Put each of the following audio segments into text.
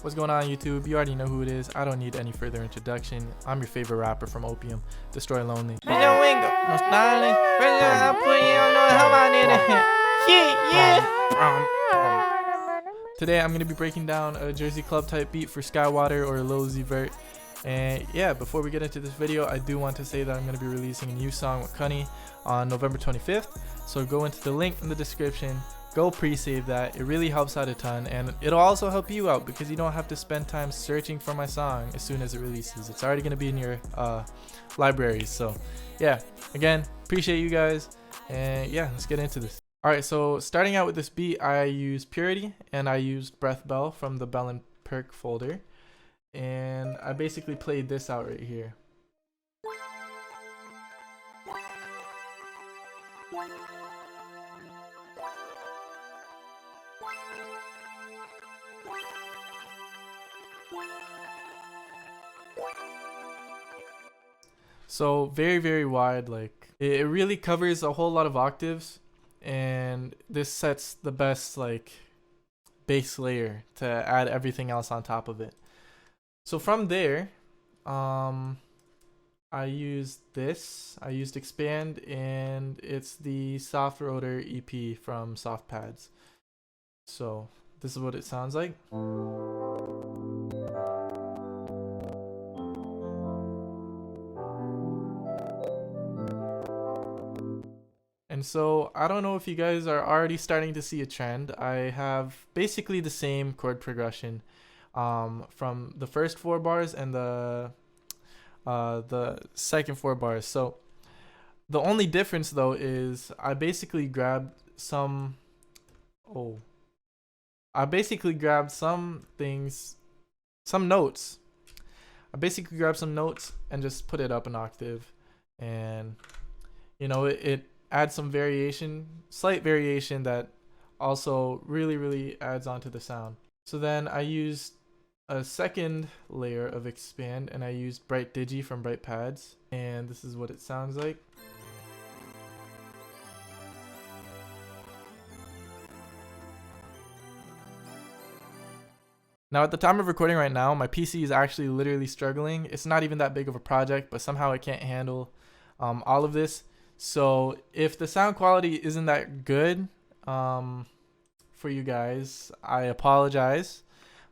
What's going on, YouTube? You already know who it is. I don't need any further introduction. I'm your favorite rapper from Opium, Destroy Lonely. Today I'm going to be breaking down a Jersey Club type beat for Skaiwater or Lil Vert. And yeah, before we get into this video, I do want to say that I'm going to be releasing a new song with Kanii on November 25th. So go into the link in the description. Go pre-save that. It really helps out a ton, and it'll also help you out because you don't have to spend time searching for my song as soon as it releases. It's already going to be in your libraries. So yeah, again, appreciate you guys, and yeah, let's get into this. Alright, so starting out with this beat, I used Purity and I used Breath Bell from the Bell and Perk folder, and I basically played this out right here. So very wide, like it really covers a whole lot of octaves, and this sets the best like base layer to add everything else on top of it. So from there, I used this. I used Expand, and it's the Soft Rotor EP from Soft Pads. So this is what it sounds like. And so I don't know if you guys are already starting to see a trend. I have basically the same chord progression from the first 4 bars and the second 4 bars. So the only difference though is I basically grabbed some notes. I basically grabbed some notes and just put it up an octave, and you know, it adds some variation, slight variation that also really adds onto the sound. So then I used a second layer of Expand, and I used Bright Digi from Bright Pads, and this is what it sounds like. Now at the time of recording right now, my PC is actually literally struggling. It's not even that big of a project, but somehow it can't handle all of this. So if the sound quality isn't that good for you guys, I apologize.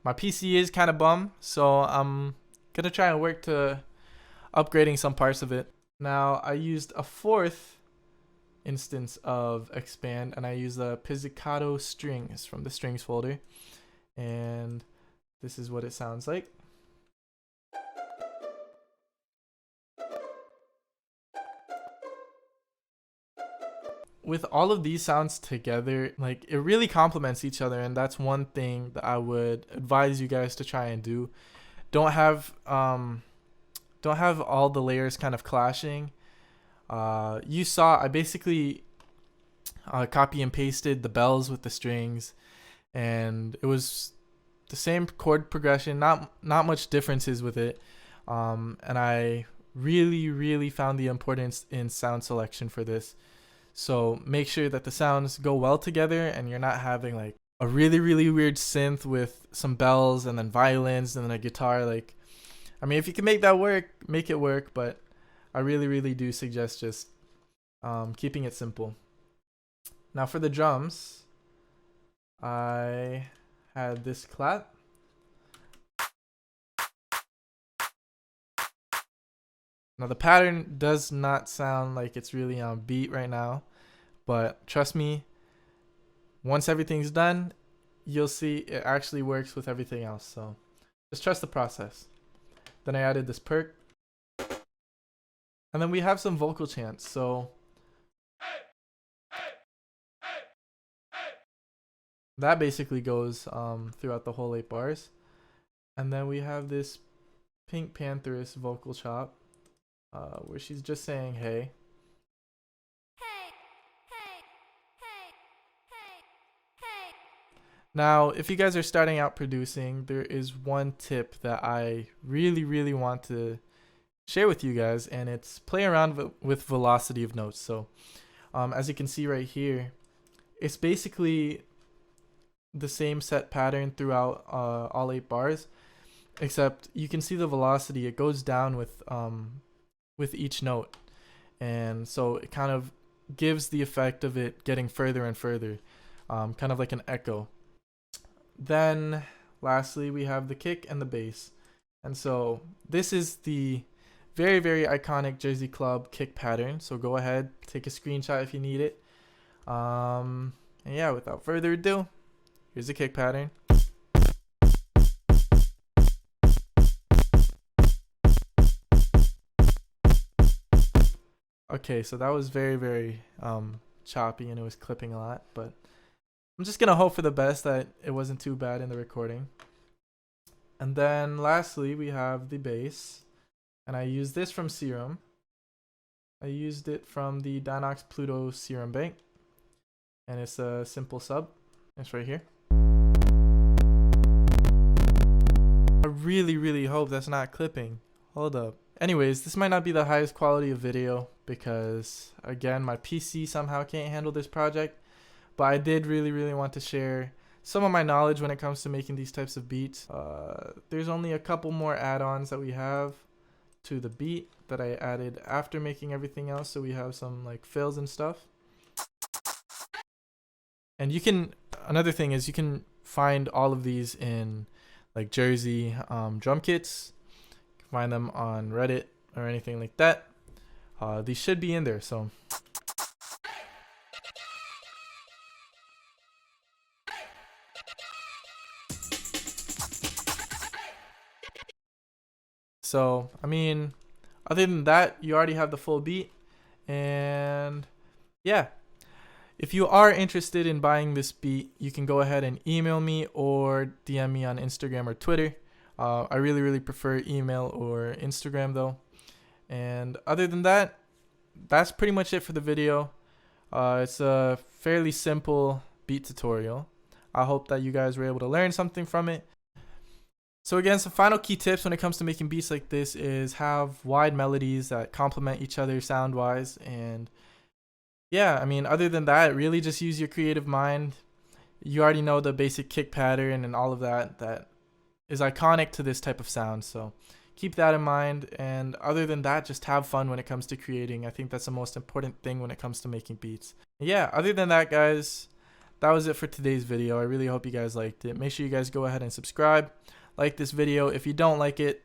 My PC is kind of bum, so I'm gonna try and work to upgrading some parts of it. Now I used a 4th instance of Expand, and I used the Pizzicato strings from the strings folder, and this is what it sounds like. With all of these sounds together, like it really complements each other, and that's one thing that I would advise you guys to try and do. Don't have all the layers kind of clashing. You saw I basically copy and pasted the bells with the strings, and it was the same chord progression, not much differences with it. And I really found the importance in sound selection for this. So make sure that the sounds go well together, and you're not having like a really weird synth with some bells and then violins and then a guitar. Like, I mean, if you can make that work, make it work, but I really do suggest just keeping it simple. Now for the drums, I had this clap. Now the pattern does not sound like it's really on beat right now, but trust me, once everything's done, you'll see it actually works with everything else. So just trust the process. Then I added this perk, and then we have some vocal chants. So that basically goes throughout the whole 8 bars. And then we have this Pink Pantheress vocal chop, where she's just saying hey. Now, if you guys are starting out producing, there is one tip that I really want to share with you guys, and it's play around with velocity of notes. So as you can see right here, it's basically the same set pattern throughout all 8 bars, except you can see the velocity. It goes down with each note, and so it kind of gives the effect of it getting further and further, kind of like an echo. Then lastly, we have the kick and the bass. And so this is the very, very iconic Jersey Club kick pattern. So go ahead, take a screenshot if you need it. And yeah, without further ado, here's the kick pattern. Okay, so that was very, very choppy and it was clipping a lot, but I'm just gonna hope for the best that it wasn't too bad in the recording. And then lastly, we have the bass, and I used this from Serum. I used it from the Dinox Pluto Serum Bank, and it's a simple sub. It's right here. I really, really hope that's not clipping. Hold up. Anyways, this might not be the highest quality of video because, again, my PC somehow can't handle this project. But I did really, really want to share some of my knowledge when it comes to making these types of beats. There's only a couple more add-ons that we have to the beat that I added after making everything else. So we have some like fills and stuff. And you can, another thing is you can find all of these in like Jersey drum kits. You can find them on Reddit or anything like that. These should be in there. So, I mean, other than that, you already have the full beat. And yeah, if you are interested in buying this beat, you can go ahead and email me or DM me on Instagram or Twitter. I really, really prefer email or Instagram though. And other than that, that's pretty much it for the video. It's a fairly simple beat tutorial. I hope that you guys were able to learn something from it. So again, some final key tips when it comes to making beats like this is have wide melodies that complement each other sound-wise. And yeah, I mean, other than that, really just use your creative mind. You already know the basic kick pattern and all of that is iconic to this type of sound. So keep that in mind. And other than that, just have fun when it comes to creating. I think that's the most important thing when it comes to making beats. Yeah, other than that, guys, that was it for today's video. I really hope you guys liked it. Make sure you guys go ahead and subscribe. Like this video. If you don't like it,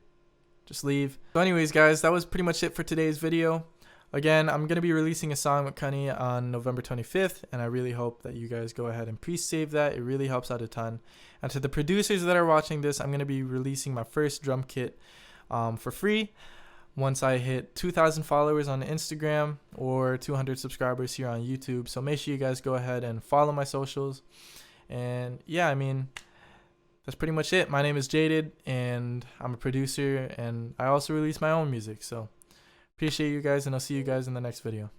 just leave. So anyways, guys, that was pretty much it for today's video. Again, I'm going to be releasing a song with Kanii on November 25th, and I really hope that you guys go ahead and pre-save that. It really helps out a ton. And to the producers that are watching this, I'm going to be releasing my first drum kit for free once I hit 2,000 followers on Instagram or 200 subscribers here on YouTube. So make sure you guys go ahead and follow my socials. And yeah, I mean, that's pretty much it. My name is Jaded, and I'm a producer, and I also release my own music. So appreciate you guys, and I'll see you guys in the next video.